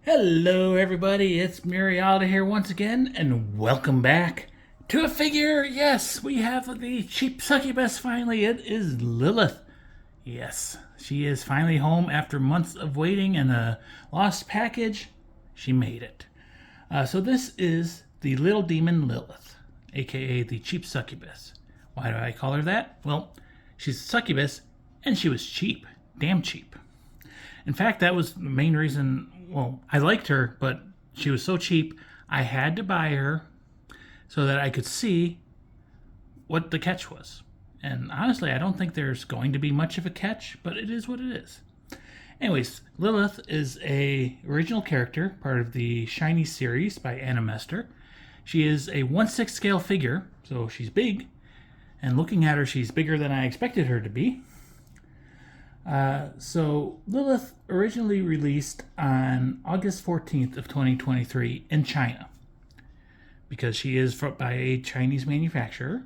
Hello everybody, it's Murialda here once again, and welcome back to a figure. Yes, we have the cheap succubus finally. It is Lilith. Yes, she is finally home after months of waiting and a lost package. She made it. So this is the little demon Lilith, aka the cheap succubus. Why do I call her that? Well, she's a succubus and she was cheap. Damn cheap. In fact, that was the main reason. Well, I liked her, but she was so cheap, I had to buy her so that I could see what the catch was. And honestly, I don't think there's going to be much of a catch, but it is what it is. Anyways, Lilith is a original character, part of the Shiny series by Animester. She is a 1/6 scale figure, so she's big. And looking at her, she's bigger than I expected her to be. So Lilith originally released on August 14th of 2023 in China because she is by a Chinese manufacturer.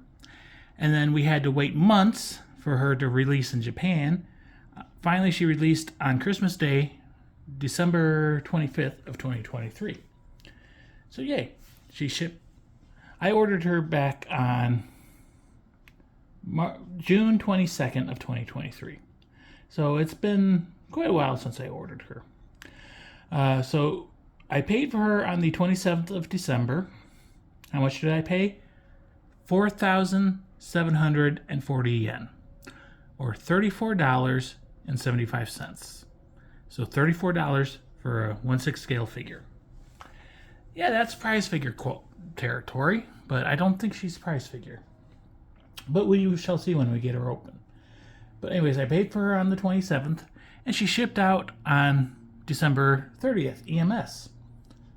And then we had to wait months for her to release in Japan. Finally, she released on Christmas Day, December 25th of 2023. So yay, she shipped. I ordered her back on June 22nd of 2023. So it's been quite a while since I ordered her. So I paid for her on the 27th of December. How much did I pay? 4,740 yen, or $34.75. So $34 for a 1/6 scale figure. Yeah, that's prize figure territory, but I don't think she's prize figure. But we shall see when we get her open. But anyways, I paid for her on the 27th, and she shipped out on December 30th, EMS,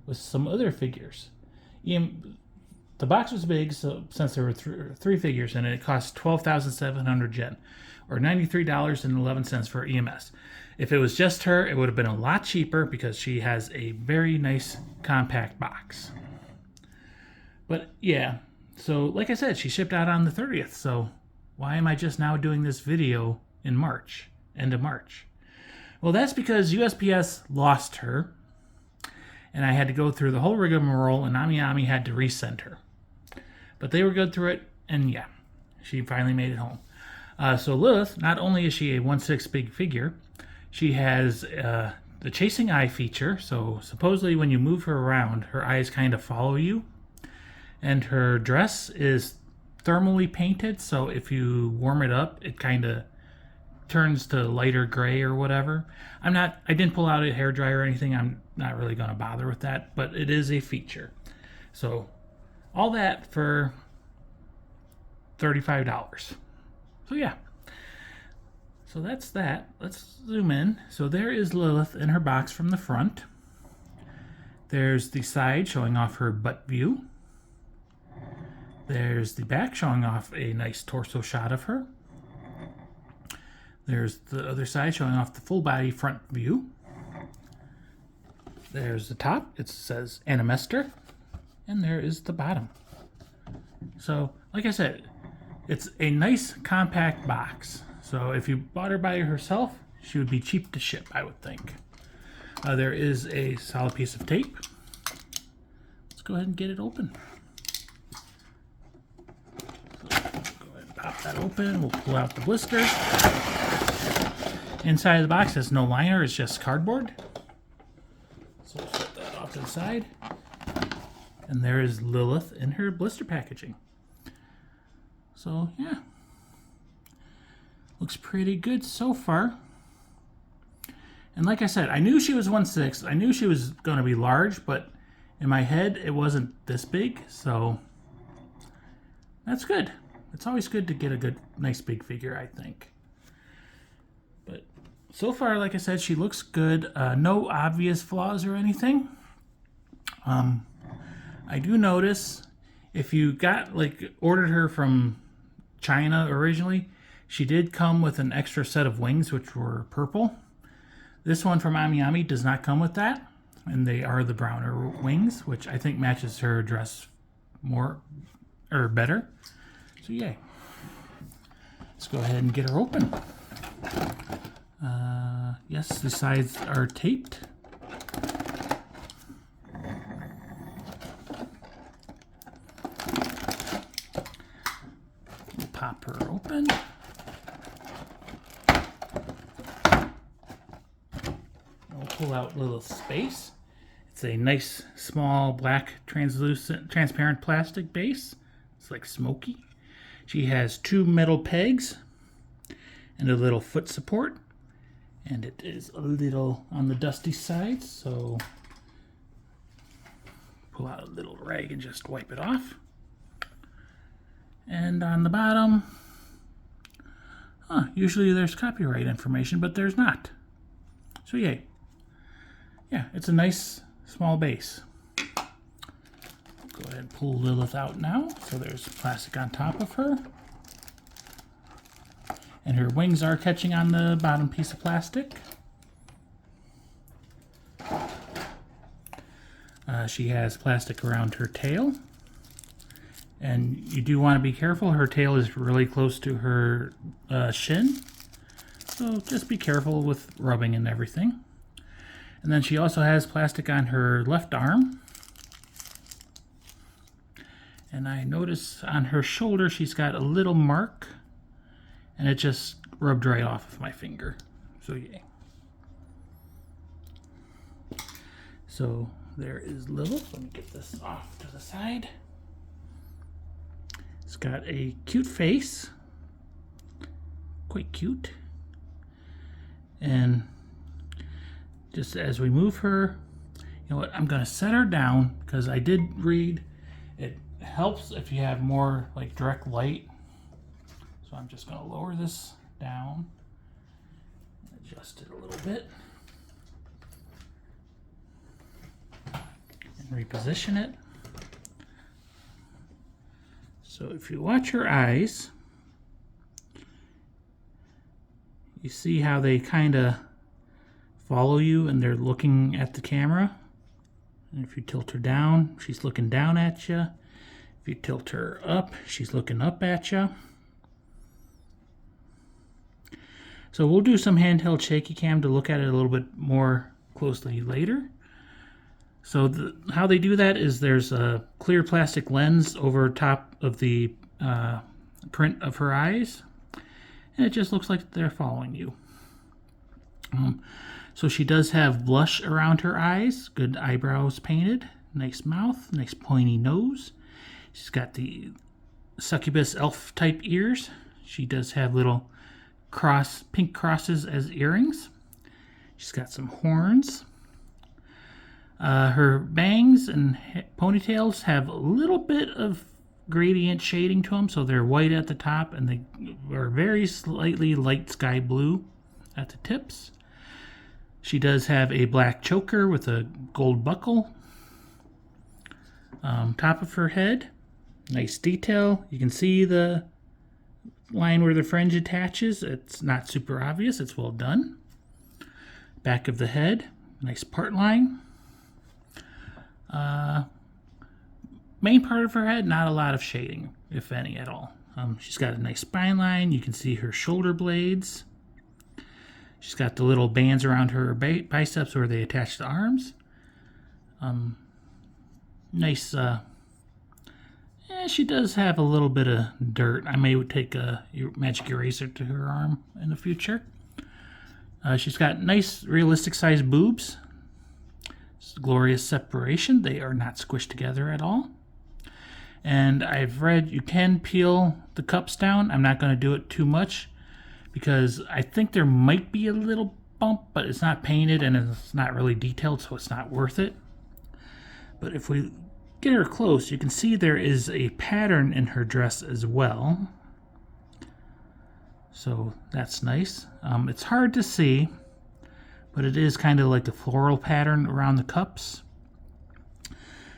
with some other figures. The box was big, so since there were three figures in it, it cost 12,700 yen, or $93.11 for EMS. If it was just her, it would have been a lot cheaper because she has a very nice compact box. But yeah, so like I said, she shipped out on the 30th, so why am I just now doing this video in March, end of March? Well, that's because USPS lost her, and I had to go through the whole rigmarole, and Ami had to resend her. But they were good through it, and yeah, she finally made it home. So Lilith, not only is she a 1/6 big figure, she has the chasing eye feature, so supposedly when you move her around, her eyes kind of follow you, and her dress is thermally painted, so if you warm it up, it kind of turns to lighter gray or whatever. I didn't pull out a hairdryer or anything. I'm not really going to bother with that, but it is a feature. So all that for $35. So yeah. So that's that. Let's zoom in. So there is Lilith in her box from the front. There's the side showing off her butt view. There's the back showing off a nice torso shot of her. There's the other side showing off the full body front view. There's the top. It says Animester. And there is the bottom. So, like I said, it's a nice compact box. So if you bought her by herself, she would be cheap to ship, I would think. There is a solid piece of tape. Let's go ahead and get it open. Pop that open. We'll pull out the blister. Inside of the box has no liner. It's just cardboard. So we'll set that off to the side. And there is Lilith in her blister packaging. So yeah, looks pretty good so far. And like I said, I knew she was 1/6. I knew she was going to be large, but in my head it wasn't this big. So that's good. It's always good to get a nice big figure, I think. But so far, like I said, she looks good. No obvious flaws or anything. I do notice if you ordered her from China originally, she did come with an extra set of wings, which were purple. This one from Ami does not come with that, and they are the browner wings, which I think matches her dress better. So yay. Let's go ahead and get her open. Yes, the sides are taped. pop her open. We'll pull out Lilith's base. It's a nice, small, black, transparent plastic base. It's like smoky. She has 2 metal pegs and a little foot support. And it is a little on the dusty side, so pull out a little rag and just wipe it off. And on the bottom, usually there's copyright information, but there's not. So yay. Yeah, it's a nice small base. Go ahead and pull Lilith out now. So there's plastic on top of her. And her wings are catching on the bottom piece of plastic. She has plastic around her tail. And you do want to be careful. Her tail is really close to her shin. So just be careful with rubbing and everything. And then she also has plastic on her left arm. And I notice on her shoulder she's got a little mark. And it just rubbed right off of my finger. So yay. So there is Lilith. Let me get this off to the side. It's got a cute face. Quite cute. And just as we move her, you know what, I'm going to set her down because I did read it helps if you have more like direct light. So I'm just going to lower this down, adjust it a little bit, and reposition it. So if you watch her eyes, you see how they kind of follow you and they're looking at the camera. And if you tilt her down, she's looking down at you. If you tilt her up, she's looking up at you. So we'll do some handheld shaky cam to look at it a little bit more closely later. So how they do that is there's a clear plastic lens over top of the print of her eyes. And it just looks like they're following you. So she does have blush around her eyes, good eyebrows painted, nice mouth, nice pointy nose. She's got the Succubus elf type ears. She does have little pink crosses as earrings. She's got some horns. Her bangs and ponytails have a little bit of gradient shading to them, so they're white at the top and they are very slightly light sky blue at the tips. She does have a black choker with a gold buckle. Top of her head, nice detail. You can see the line where the fringe attaches. It's not super obvious, it's well done. Back of the head, nice part line. Main part of her head, not a lot of shading, if any at all. She's got a nice spine line. You can see her shoulder blades. She's got the little bands around her biceps where they attach the arms. Nice. She does have a little bit of dirt. I may take a magic eraser to her arm in the future. She's got nice realistic sized boobs. It's glorious separation. They are not squished together at all. And I've read you can peel the cups down. I'm not going to do it too much because I think there might be a little bump, but it's not painted and it's not really detailed, so it's not worth it. But if we get her close, you can see there is a pattern in her dress as well. So that's nice. It's hard to see, but it is kind of like the floral pattern around the cups.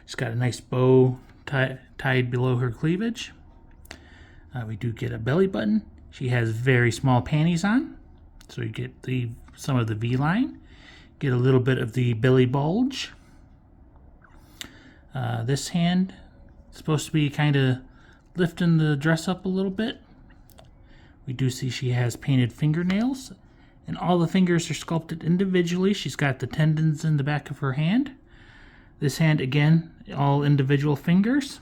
She's got a nice bow tied below her cleavage. We do get a belly button. She has very small panties on, so you get some of the V-line. Get a little bit of the belly bulge. This hand is supposed to be kind of lifting the dress up a little bit. We do see she has painted fingernails, and all the fingers are sculpted individually. She's got the tendons in the back of her hand. This hand, again, all individual fingers.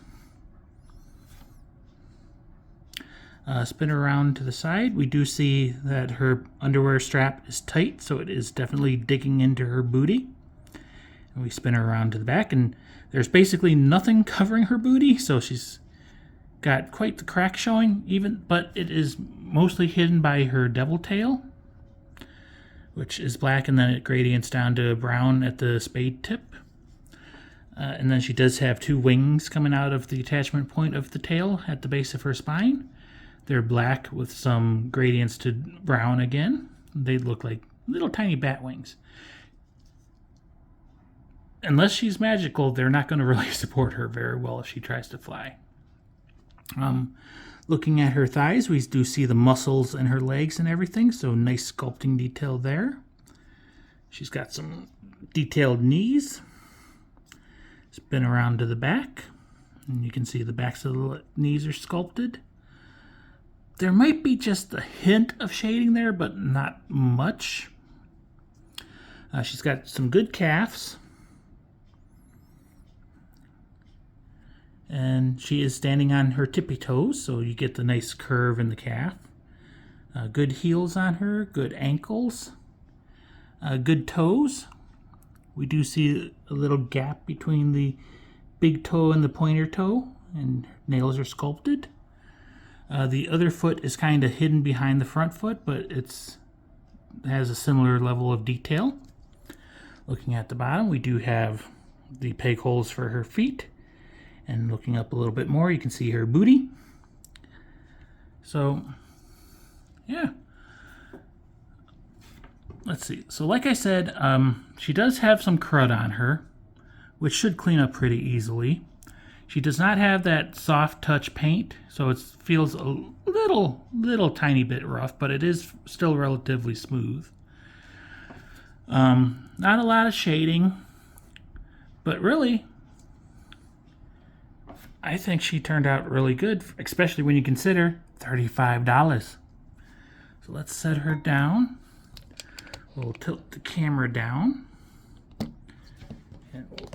Spin her around to the side. We do see that her underwear strap is tight, so it is definitely digging into her booty. And we spin her around to the back, and there's basically nothing covering her booty, so she's got quite the crack showing, but it is mostly hidden by her devil tail, which is black, and then it gradients down to brown at the spade tip. And then she does have two wings coming out of the attachment point of the tail at the base of her spine. They're black with some gradients to brown again. They look like little tiny bat wings. Unless she's magical, they're not going to really support her very well if she tries to fly. Looking at her thighs, we do see the muscles in her legs and everything, so nice sculpting detail there. She's got some detailed knees. Spin around to the back, and you can see the backs of the knees are sculpted. There might be just a hint of shading there, but not much. She's got some good calves. And she is standing on her tippy toes, so you get the nice curve in the calf. Good heels on her, good ankles, good toes. We do see a little gap between the big toe and the pointer toe, and nails are sculpted. The other foot is kind of hidden behind the front foot, but it has a similar level of detail. Looking at the bottom, we do have the peg holes for her feet. And looking up a little bit more, you can see her booty. So, yeah. Let's see. So like I said, she does have some crud on her, which should clean up pretty easily. She does not have that soft touch paint, so it feels a little tiny bit rough, but it is still relatively smooth. Not a lot of shading, but really, I think she turned out really good, especially when you consider $35. So let's set her down. We'll tilt the camera down. And we'll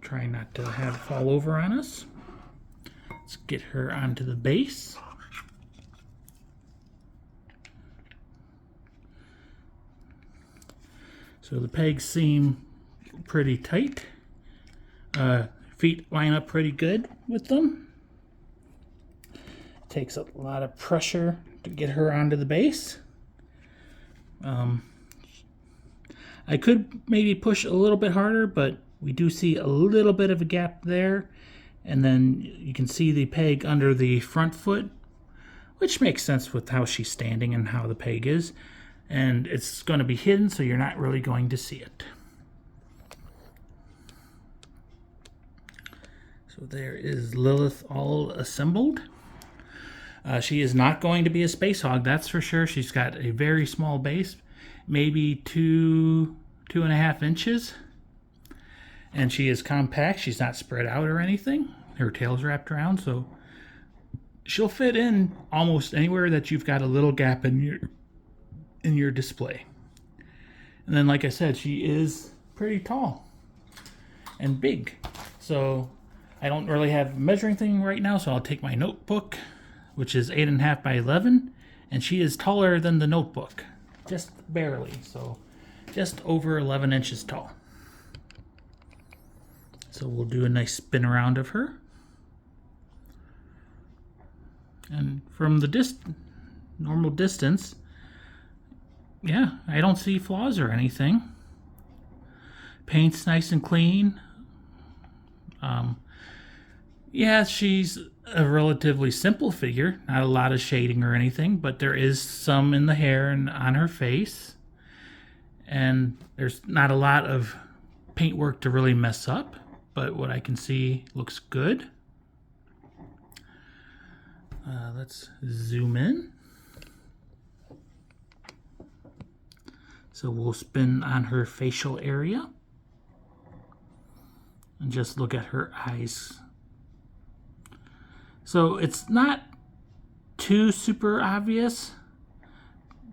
try not to have it fall over on us. Let's get her onto the base. So the pegs seem pretty tight. Feet line up pretty good with them. Takes a lot of pressure to get her onto the base. I could maybe push a little bit harder, but we do see a little bit of a gap there. And then you can see the peg under the front foot, which makes sense with how she's standing and how the peg is. And it's going to be hidden, so you're not really going to see it. So there is Lilith all assembled. She is not going to be a space hog, that's for sure. She's got a very small base, maybe 2.5 inches. And she is compact. She's not spread out or anything. Her tail's wrapped around, so she'll fit in almost anywhere that you've got a little gap in your display. And then, like I said, she is pretty tall and big. So I don't really have a measuring thing right now, so I'll take my notebook, which is 8.5 by 11, and she is taller than the notebook, just barely, so just over 11 inches tall. So we'll do a nice spin around of her. And from the normal distance, yeah, I don't see flaws or anything. Paint's nice and clean. Yeah, she's a relatively simple figure. Not a lot of shading or anything, but there is some in the hair and on her face. And there's not a lot of paintwork to really mess up, but what I can see looks good. Let's zoom in. So we'll spin on her facial area and just look at her eyes. So it's not too super obvious,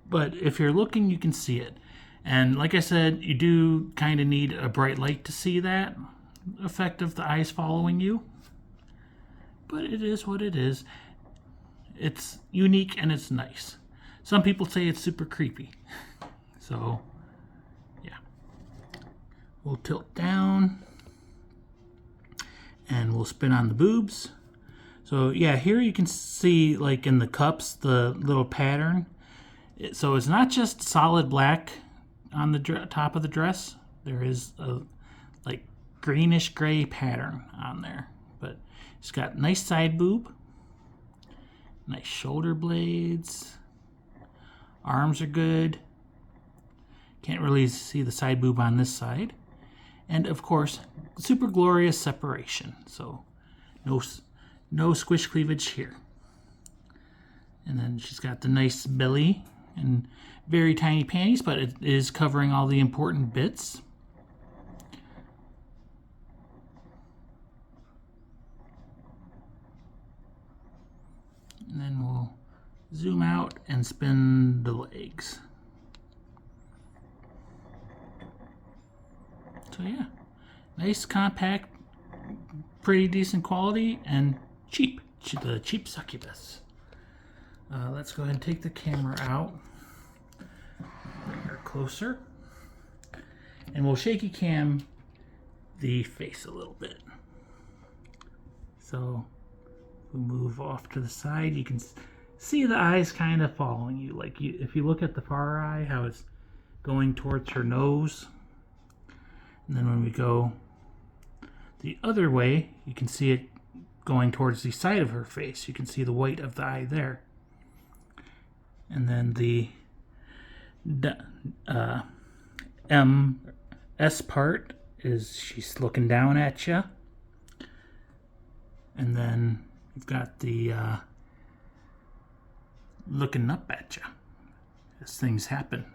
but if you're looking, you can see it. And like I said, you do kind of need a bright light to see that effect of the eyes following you. But it is what it is. it's unique and it's nice. Some people say it's super creepy. So, yeah. We'll tilt down and we'll spin on the boobs. So, yeah, here you can see, like in the cups, the little pattern. So it's not just solid black on the top of the dress. There is a like greenish gray pattern on there. But it's got nice side boob, nice shoulder blades, arms are good. Can't really see the side boob on this side. And of course, super glorious separation. So no squish cleavage here. And then she's got the nice belly and very tiny panties, but it is covering all the important bits. And then we'll zoom out and spin the legs. So yeah, nice, compact, pretty decent quality, and cheap. The cheap succubus. Let's go ahead and take the camera out. Bring her closer. And we'll shaky cam the face a little bit. So we'll move off to the side. You can see the eyes kind of following you. Like if you look at the far eye, how it's going towards her nose. And then when we go the other way, you can see it going towards the side of her face. You can see the white of the eye there. And then the MS part is she's looking down at you. And then you've got the looking up at you as things happen.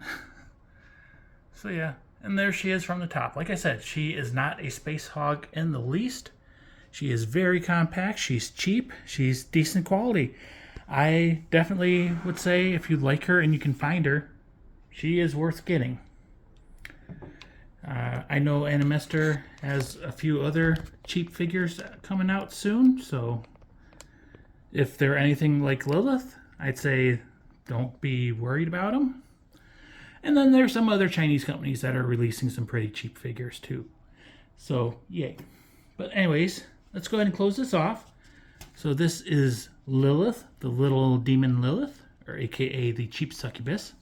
So yeah, and there she is from the top. Like I said, she is not a space hog in the least. She is very compact, she's cheap, she's decent quality. I definitely would say if you like her and you can find her, she is worth getting. I know Animester has a few other cheap figures coming out soon, so if they're anything like Lilith, I'd say don't be worried about them. And then there's some other Chinese companies that are releasing some pretty cheap figures too. So, yay. But anyways, let's go ahead and close this off. So this is Lilith, the little demon Lilith, or aka the cheap succubus.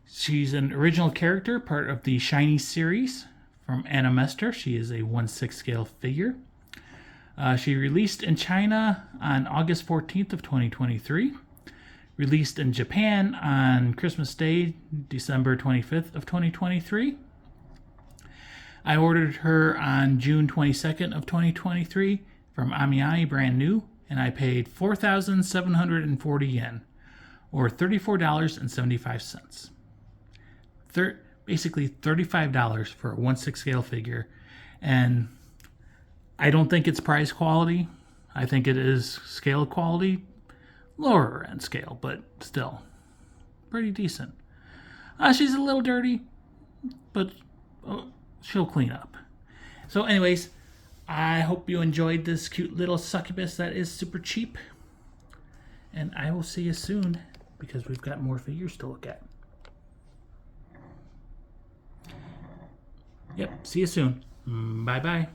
She's an original character, part of the Shiny series from Animester. She is a 1/6 scale figure. She released in China on August 14th of 2023. Released in Japan on Christmas Day, December 25th of 2023. I ordered her on June 22nd of 2023 from Amiami, brand new, and I paid 4,740 yen, or $34.75. Basically $35 for a 1/6 scale figure, and I don't think it's price quality. I think it is scale quality, lower end scale, but still pretty decent. She's a little dirty, but she'll clean up. So anyways, I hope you enjoyed this cute little succubus that is super cheap. And I will see you soon, because we've got more figures to look at. Yep, see you soon. Bye-bye.